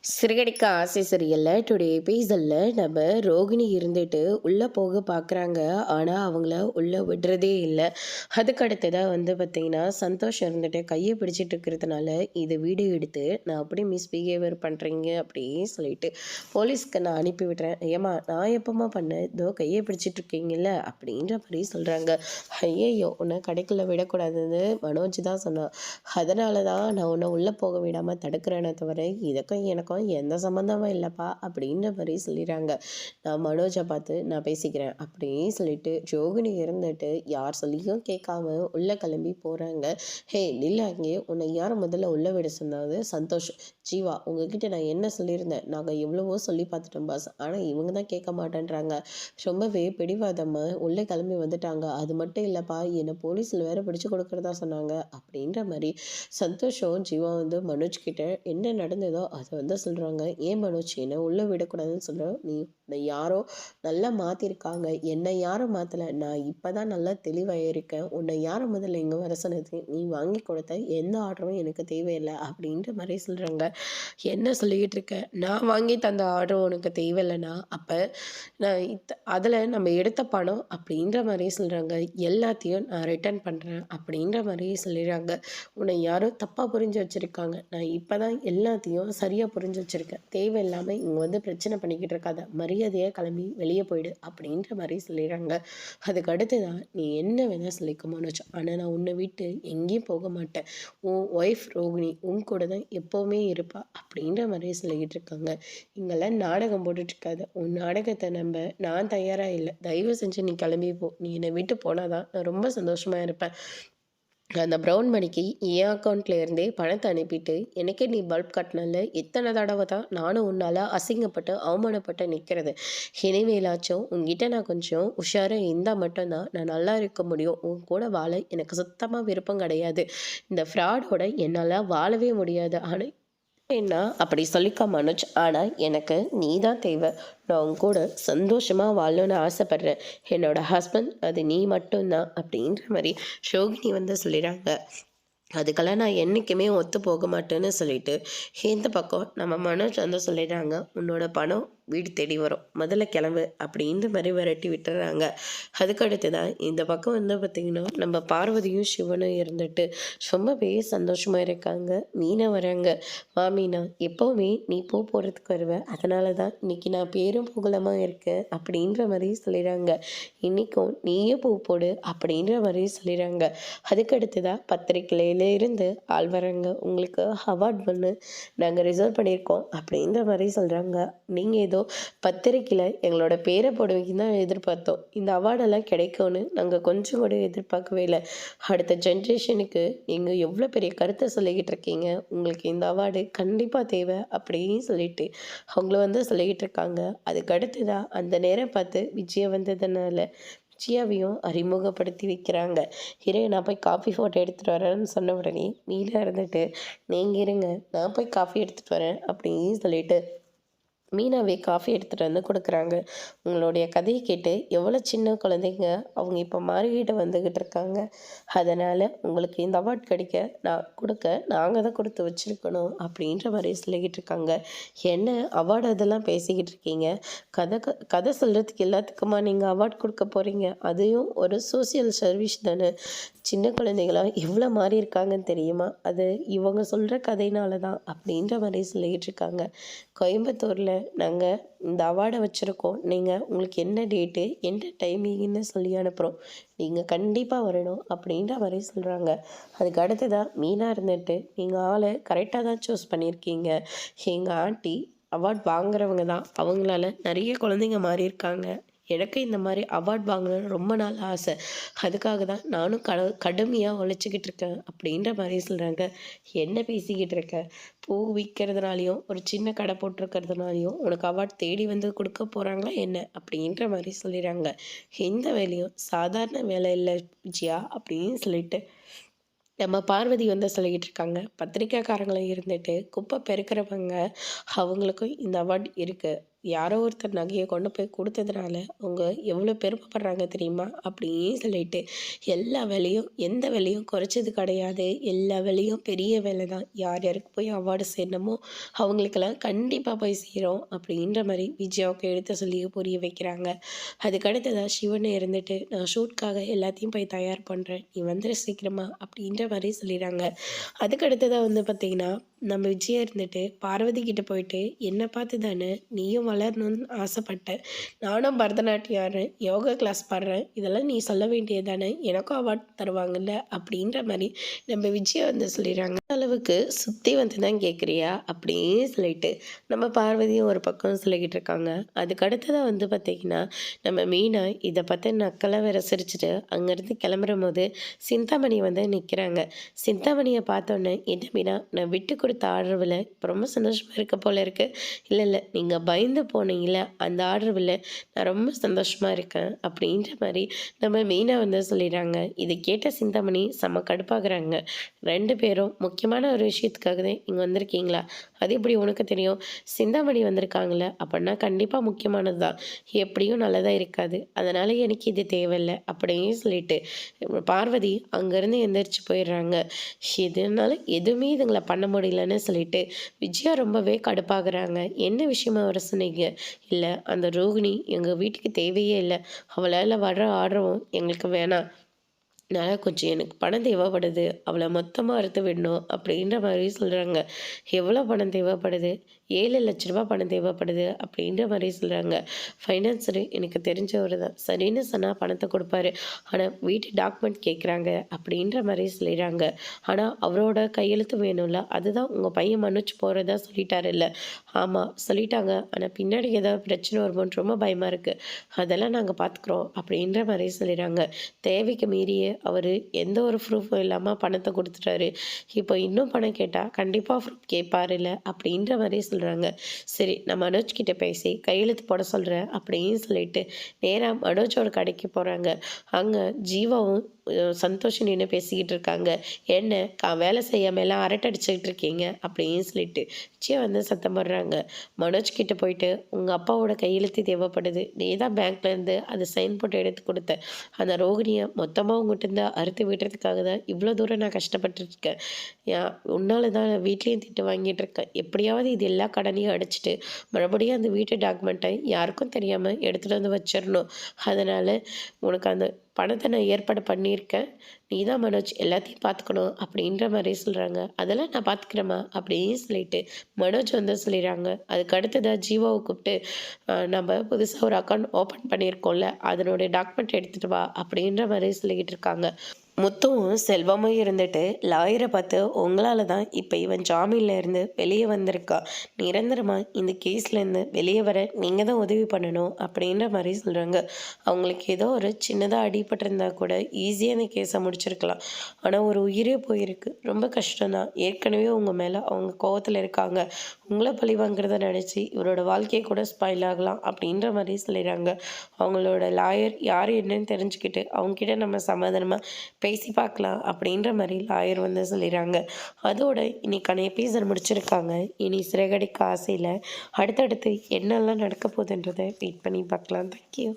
சிறுகடிக்க ஆசை சரியில்லை. டுடே எபிசோடில் நம்ம ரோகிணி இருந்துட்டு உள்ளே போக பார்க்குறாங்க. ஆனால் அவங்கள உள்ளே விடுறதே இல்லை. அதுக்கு அடுத்ததாக பார்த்திங்கன்னா சந்தோஷம் இருந்துட்டு கையை பிடிச்சிட்டு இருக்கிறதுனால இதை வீடியோ எடுத்து நான் அப்படி மிஸ்பிஹேவியர் பண்ணுறீங்க அப்படின்னு சொல்லிட்டு போலீஸ்க்கு நான் அனுப்பி விடுறேன். ஏமா நான் எப்போம்மா பண்ணேன், இதோ கையை பிடிச்சிட்டு இருக்கீங்கல்ல அப்படின்ற மாதிரி சொல்கிறாங்க. ஐயையோ உன்னை கடைக்குள்ளே விடக்கூடாதுன்னு மனோஜ் தான் சொன்னான். அதனால தான் நான் உன்னை உள்ளே போக விடாமல் தடுக்கிறேனே தவிர இதுக்கும் எனக்கும் எந்த சம்மந்தமும் இல்லைப்பா அப்படின்ற மாதிரி சொல்லிடுறாங்க. நான் மனோஜை பார்த்து நான் பேசிக்கிறேன் அப்படின்னு சொல்லிட்டு ரோகிணி இருந்துட்டு யார் சொல்லியும் கேட்காம உள்ளே கிளம்பி போகிறாங்க. ஹே நில்ல, அங்கே உன்னை யார் முதல்ல உள்ளே விட சொன்னாது? சந்தோஷ், ஜீவா, உங்ககிட்ட நான் என்ன சொல்லியிருந்தேன்? நாங்கள் எவ்வளவோ சொல்லி பார்த்துட்டோம் பாஸ், ஆனால் இவங்க தான் கேட்க மாட்டேன்றாங்க. ரொம்பவே பிடிவாதமாக உள்ளே கிளம்பி வந்துட்டாங்க. அது மட்டும் இல்லைப்பா, என்னை போலீஸில் வேற பிடிச்சு கொடுக்குறதா சொன்னாங்க அப்படின்ற மாதிரி சந்தோஷம் ஜீவா மனோஜ் கிட்ட என்ன நடந்ததோ அதை சொல்கிறாங்க. ஏன் மனோஜ் என்னை உள்ளே விடக்கூடாதுன்னு சொல்கிறோம்? நீ யாரோ நல்லா மாற்றிருக்காங்க, என்னை யாரும் மாற்றலை. நான் இப்போ தான் நல்லா தெளிவாக இருக்கேன். உன்னை யாரும் முதல்ல இங்கே வர சொன்னது? நீ வாங்கி கொடுத்த எந்த ஆர்டரும் எனக்கு தேவையில்லை அப்படின்ற மாதிரி சொல்கிறாங்க. என்ன சொல்லிக்கிட்டு இருக்க? நான் வாங்கி தந்த ஆர்டர் உனக்கு தேவையில்லைனா அப்போ நான் அதில் நம்ம எடுத்த பணம் அப்படின்ற மாதிரி சொல்கிறாங்க. எல்லாத்தையும் நான் ரிட்டர்ன் பண்ணுறேன் அப்படின்ற மாதிரி சொல்லிடுறாங்க. உன்னை யாரும் தப்பாக புரிஞ்சு வச்சுருக்காங்க. நான் இப்போ தான் எல்லாத்தையும் சரியாக புரிஞ்சு வச்சுருக்கேன். தேவையில்லாமல் இங்கே பிரச்சனை பண்ணிக்கிட்டு இருக்காத, மரியாதையாக கிளம்பி வெளியே போயிடு அப்படின்ற மாதிரி சொல்லிடுறாங்க. அதுக்கு அடுத்து தான் நீ என்ன வேணால் சொல்லிக்க மனோஜ், ஆனால் நான் உன்னை விட்டு எங்கேயும் போக மாட்டேன். உன் ஒய்ஃப் ரோகிணி உன் கூட தான் எப்போவுமே இருப்பா அப்படின்ற மாதிரி சொல்லிக்கிட்டு இருக்காங்க. இங்கெல்லாம் நாடகம் போட்டுட்ருக்காத, உன் நாடகத்தை நம்ப நான் தயாராக இல்லை. தயவு செஞ்சு நீ கிளம்பி போ. நீ என்னை விட்டு போனால் தான் நான் ரொம்ப சந்தோஷமாக இருப்பேன். அந்த ப்ரௌன் மணிக்கு என் அக்கௌண்ட்டில் இருந்தே பணத்தை அனுப்பிட்டு எனக்கே நீ பல்ப் கட்டினல எத்தனை தடவை தான் நானும் உன்னால் அசிங்கப்பட்டு அவமானப்பட்டு நிற்கிறது. இனிமேலாச்சும் உங்ககிட்ட நான் கொஞ்சம் உஷாராக இருந்தால் மட்டும்தான் நான் நல்லா இருக்க முடியும். உன் கூட வாழ எனக்கு சுத்தமாக விருப்பம் கிடையாது. இந்த ஃப்ராடோட என்னால் வாழவே முடியாது. ஆனால் என்ன அப்படி சொல்லிக்க மனோஜ், ஆனால் எனக்கு நீ தான் தேவை. நான் உன் கூட சந்தோஷமாக வாழணும்னு ஆசைப்பட்றேன். என்னோட ஹஸ்பண்ட் அது நீ மட்டும்தான் அப்படின்ற மாதிரி ரோகிணி சொல்லிடுறாங்க. அதுக்கெல்லாம் நான் என்றைக்குமே ஒத்து போக மாட்டேன்னு சொல்லிட்டு இந்த பக்கம் நம்ம மனோஜ் சொல்லிடுறாங்க. உன்னோட பணம் வீடு தேடி வரும், முதல்ல கிளம்பு அப்படின்ற மாதிரி விரட்டி விட்டுறாங்க. அதுக்கடுத்து தான் இந்த பக்கம் பார்த்திங்கன்னா நம்ம பார்வதியும் சிவனும் இருந்துட்டு ரொம்பவே சந்தோஷமாக இருக்காங்க. மீனா வராங்க. மீனா, எப்போவுமே நீ பூ போடுறதுக்கு வருவேன், அதனால தான் இன்றைக்கி நான் பேரும் புகழமாக இருக்கேன் அப்படின்ற மாதிரி சொல்லிடுறாங்க. இன்றைக்கும் நீயே பூ போடு அப்படின்ற மாதிரி சொல்லிடுறாங்க. அதுக்கடுத்து தான் பத்திரிக்கையிலேருந்து ஆள் வராங்க. உங்களுக்கு அவார்ட் பண்ணு நாங்கள் ரிசர்வ் பண்ணியிருக்கோம் அப்படின்ற மாதிரி சொல்கிறாங்க. நீங்கள் ஏதோ பத்திரிக்கையில் எங்களோட பேரை போடுவீங்கன்னு தான் எதிர்பார்த்தோம். இந்த அவார்டெல்லாம் கிடைக்கும்னு நாங்கள் கொஞ்சம் கூட எதிர்பார்க்கவே இல்லை. அடுத்த ஜென்ரேஷனுக்கு நீங்கள் எவ்வளோ பெரிய கருத்தை சொல்லிக்கிட்டு இருக்கீங்க. உங்களுக்கு இந்த அவார்டு கண்டிப்பாக தேவை அப்படின்னு சொல்லிட்டு அவங்கள சொல்லிக்கிட்டு இருக்காங்க. அதுக்கு அடுத்ததான் அந்த நேரம் பார்த்து விஜயா வந்ததுனால விஜயாவையும் அறிமுகப்படுத்தி வைக்கிறாங்க. இரு, நான் போய் காஃபி ஃபோட்டோ எடுத்துகிட்டு வரேன்னு சொன்ன உடனே மீனாக இருந்துட்டு நீங்கள் இருங்க, நான் போய் காஃபி எடுத்துகிட்டு வரேன் அப்படின்னு சொல்லிட்டு மீனாவே காஃபி எடுத்துகிட்டு கொடுக்குறாங்க. உங்களுடைய கதையை கேட்டு எவ்வளோ சின்ன குழந்தைங்க அவங்க இப்போ மாறிக்கிட்டு வந்துக்கிட்டு இருக்காங்க. அதனால் உங்களுக்கு இந்த அவார்ட் கிடைக்க நாங்கள் தான் கொடுத்து வச்சுருக்கணும் அப்படின்ற மாதிரி சொல்லிக்கிட்டு இருக்காங்க. என்ன அவார்டு அதெல்லாம் பேசிக்கிட்டு இருக்கீங்க? கதை சொல்கிறதுக்கு எல்லாத்துக்குமா நீங்கள் அவார்ட் கொடுக்க போகிறீங்க? அதையும் ஒரு சோசியல் சர்வீஸ் தானே. சின்ன குழந்தைங்களாம் எவ்வளோ மாறி இருக்காங்கன்னு தெரியுமா? அது இவங்க சொல்கிற கதையினால தான் அப்படின்ற மாதிரி சொல்லிக்கிட்டு இருக்காங்க. கோயம்புத்தூரில் நாங்கள் இந்த அவார்டை வச்சுருக்கோம். உங்களுக்கு என்ன டேட்டு என்ன டைமிங்னு சொல்லி அனுப்புகிறோம். நீங்கள் கண்டிப்பாக வரணும் அப்படின்ற மாதிரி சொல்கிறாங்க. அதுக்கு அடுத்ததான் மீனாக இருந்துட்டு நீங்கள் ஆளை கரெக்டாக தான் சூஸ் பண்ணியிருக்கீங்க. எங்கள் ஆண்டி அவார்ட் வாங்குறவங்க தான். அவங்களால நிறைய குழந்தைங்க மாறியிருக்காங்க. எனக்கு இந்த மாதிரி அவார்ட் வாங்கணும்னு ரொம்ப நாள் ஆசை. அதுக்காக தான் நானும் கடுமையாக உழைச்சிக்கிட்டு இருக்கேன் அப்படின்ற மாதிரி சொல்கிறாங்க. என்ன பேசிக்கிட்டு இருக்க? பூ விற்கிறதுனாலையும் ஒரு சின்ன கடை போட்டிருக்கிறதுனாலையும் உனக்கு அவார்ட் தேடி கொடுக்க போகிறாங்களா என்ன அப்படின்ற மாதிரி சொல்லிடுறாங்க. எந்த வேலையும் சாதாரண வேலை இல்லை விஜயா அப்படின்னு சொல்லிட்டு நம்ம பார்வதி சொல்லிக்கிட்டு இருக்காங்க. பத்திரிக்கைக்காரங்களை இருந்துட்டு குப்பை பெருக்கிறவங்க அவங்களுக்கும் இந்த அவார்ட் இருக்குது. யாரோ ஒருத்தர் நகையை கொண்டு போய் கொடுத்ததுனால அவங்க எவ்வளோ பெருமைப்படுறாங்க தெரியுமா அப்படின்னு சொல்லிட்டு எல்லா வேலையும் எந்த வேலையும் குறைச்சது கிடையாது. எல்லா வேலையும் பெரிய வேலை தான். யார் யாருக்கு போய் அவார்டு சேரணுமோ அவங்களுக்கெல்லாம் கண்டிப்பாக போய் சேரும் அப்படின்ற மாதிரி விஜயாவுக்கு எடுத்து சொல்லி புரிய வைக்கிறாங்க. அதுக்கு அடுத்ததாக சிவனை இருந்துட்டு நான் ஷூட்காக எல்லாத்தையும் போய் தயார் பண்ணுறேன், நீ வந்துடு சீக்கிரமா அப்படின்ற மாதிரி சொல்லிடுறாங்க. அதுக்கு அடுத்ததாக வந்து பார்த்திங்கன்னா நம்ம விஜயா இருந்துட்டு பார்வதி கிட்ட போயிட்டு என்னை பார்த்து தானே நீயும் வளரணும்னு ஆசைப்பட்ட, நானும் பரதநாட்டியம் ஆடுறேன், யோகா கிளாஸ் பாடுறேன், இதெல்லாம் நீ சொல்ல வேண்டியது தானே, எனக்கும் அவார்ட் தருவாங்கல்ல அப்படின்ற மாதிரி நம்ம விஜயா வந்து சொல்லிடுறாங்க. அளவுக்கு சுற்றி வந்து தான் கேட்குறியா அப்படின்னு சொல்லிட்டு நம்ம பார்வதியும் ஒரு பக்கம் சொல்லிக்கிட்டு இருக்காங்க. அதுக்கு அடுத்ததாக வந்து பார்த்திங்கன்னா நம்ம மீனா இதை பார்த்து நக்கலை வேற சிரிச்சுட்டு அங்கேருந்து கிளம்புற போது சிந்தாமணி வந்து நிற்கிறாங்க. சிந்தாமணியை பார்த்தோன்னே என்ன மீனா நான் விட்டு கொடுத்த ஆர்டர்வில் இப்போ ரொம்ப சந்தோஷமாக இருக்க போல இருக்கு. இல்லை இல்லை நீங்கள் பயந்து போனீங்கள அந்த ஆர்டர்வில் நான் ரொம்ப சந்தோஷமாக இருக்கேன் அப்படின்ற மாதிரி நம்ம மீனா வந்து சொல்லிடுறாங்க. இதை கேட்ட சிந்தாமணி செம்ம கடுப்பாகிறாங்க. ரெண்டு பேரும் முக்கியமான ஒரு விஷயத்துக்காக தான் இங்கே வந்திருக்கீங்களா, அது எப்படி உனக்கு தெரியும்? சிந்தாமணி வந்திருக்காங்களே அப்படின்னா கண்டிப்பாக முக்கியமானது தான், எப்படியும் நல்லதாக இருக்காது, அதனால் எனக்கு இது தேவையில்லை அப்படின்னு சொல்லிட்டு பார்வதி அங்கேருந்து எந்திரிச்சு போயிடுறாங்க. இதனால எதுவுமே இதுங்களை பண்ண முடியலன்னு சொல்லிட்டு விஜயா ரொம்பவே கடுப்பாகிறாங்க. என்ன விஷயமா வர சொன்னீங்க? இல்லை அந்த ரோகிணி எங்கள் வீட்டுக்கு தேவையே இல்லை, அவளால் வர்ற ஆர்டரும் எங்களுக்கு வேணாம், அதனால் கொஞ்சம் எனக்கு பணம் தேவைப்படுது, அவளை மொத்தமாக அறுத்து விடணும் அப்படின்ற மாதிரி சொல்கிறாங்க. எவ்வளோ பணம் தேவைப்படுது? 7 லட்ச ரூபா பணம் தேவைப்படுது அப்படின்ற மாதிரி சொல்கிறாங்க. ஃபைனான்சரு எனக்கு தெரிஞ்சவர் தான், சரின்னு சொன்னால் பணத்தை கொடுப்பாரு, ஆனால் வீட்டு டாக்குமெண்ட் கேட்குறாங்க அப்படின்ற மாதிரி சொல்லிடுறாங்க. ஆனால் அவரோட கையெழுத்து வேணும்ல, அதுதான் உங்கள் பையன் மன்னிச்சு போகிறதா சொல்லிட்டாரு இல்லை? ஆமாம் சொல்லிட்டாங்க, ஆனால் பின்னாடி ஏதாவது பிரச்சனை வருமோன்னு ரொம்ப பயமாக இருக்குது, அதெல்லாம் நாங்கள் பார்த்துக்குறோம் அப்படின்ற மாதிரி சொல்லிடுறாங்க. தேவைக்கு மீறிய அவர் எந்த ஒரு ப்ரூஃபும் இல்லாமல் பணத்தை கொடுத்துட்டாரு, இப்போ இன்னும் பணம் கேட்டால் கண்டிப்பாக ப்ரூஃப் கேட்பாரு இல்லை அப்படின்ற மாதிரி சொல்கிறாங்க. சரி நான் மனோஜ் கிட்ட பேசி கையெழுத்து போட சொல்கிறேன் அப்படின்னு சொல்லிட்டு நேராக மனோஜோட கடைக்கு போகிறாங்க. அங்கே ஜீவாவும் சந்தோஷம் நின்று பேசிக்கிட்டு இருக்காங்க. என்ன வேலை செய்யாமலாம் அரட்டை அடிச்சுக்கிட்டு இருக்கீங்க அப்படின்னு சொல்லிட்டு விஜயா வந்து சத்தம் போடுறாங்க. மனோஜ் கிட்ட போயிட்டு உங்கள் அப்பாவோட கையெழுத்து தேவைப்படுது, நீ தான் பேங்க்லேருந்து அதை சைன் போட்டு எடுத்து கொடுத்த, அந்த ரோகிணியை மொத்தமாக உங்கள்கிட்ட இருந்து அறுத்து விடுறதுக்காக தான் இவ்வளோ தூரம் நான் கஷ்டப்பட்டுருக்கேன், உன்னால தான் வீட்லேயும் திட்டு வாங்கிட்டு இருக்கேன், எப்படியாவது இது எல்லா கடனையும் அடிச்சுட்டு மறுபடியும் அந்த வீட்டு டாக்குமெண்ட்டை யாருக்கும் தெரியாமல் எடுத்துகிட்டு வந்து வச்சிடணும், அதனால் உனக்கு அந்த பணத்தை நான் ஏற்பாடு பண்ணியிருக்கேன், நீ தான் மனோஜ் எல்லாத்தையும் பார்த்துக்கணும் அப்படின்ற மாதிரி சொல்கிறாங்க. அதெல்லாம் நான் பார்த்துக்கிறேம்மா அப்படின்னு சொல்லிட்டு மனோஜ் வந்து சொல்லிடுறாங்க. அதுக்கு அடுத்ததாக ஜீவாவை கூப்பிட்டு நம்ம புதுசாக ஒரு அக்கௌண்ட் ஓப்பன் பண்ணியிருக்கோம்ல, அதனுடைய டாக்குமெண்ட் எடுத்துகிட்டு வா அப்படின்ற மாதிரி சொல்லிக்கிட்டு இருக்காங்க. முத்துவும் செல்வமும் இருந்துட்டு லாயரை பார்த்து உங்களால் தான் இப்போ இவன் ஜாமீனில் இருந்து வெளியே வந்திருக்கா, நிரந்தரமாக இந்த கேஸ்லேருந்து வெளியே வர நீங்கள் தான் உதவி பண்ணணும் அப்படின்ற மாதிரி சொல்கிறாங்க. அவங்களுக்கு ஏதோ ஒரு சின்னதாக அடிபட்டிருந்தா கூட ஈஸியாக இந்த கேஸை முடிச்சிருக்கலாம், ஆனால் ஒரு உயிரே போயிருக்கு, ரொம்ப கஷ்டம்தான். ஏற்கனவே உங்கள் மேலே அவங்க கோவத்தில் இருக்காங்க, உங்களை பழி வாங்குறத நினச்சி இவரோட வாழ்க்கையை கூட ஸ்பாயில் ஆகலாம் அப்படின்ற மாதிரி சொல்லிடுறாங்க. அவங்களோட லாயர் யார் என்னன்னு தெரிஞ்சுக்கிட்டு அவங்ககிட்ட நம்ம சமாதானமாக பேசி பார்க்கலாம் அப்படின்ற மாதிரி லாயர் வந்து சொல்லிடுறாங்க. அதோட இன்னைக்கான எபிசோட் முடிச்சிருக்காங்க. இனி சிறகடிக்க ஆசையில் அடுத்தடுத்து என்னெல்லாம் நடக்க போகுதுன்றதை வெயிட் பண்ணி பார்க்கலாம். தேங்க்யூ.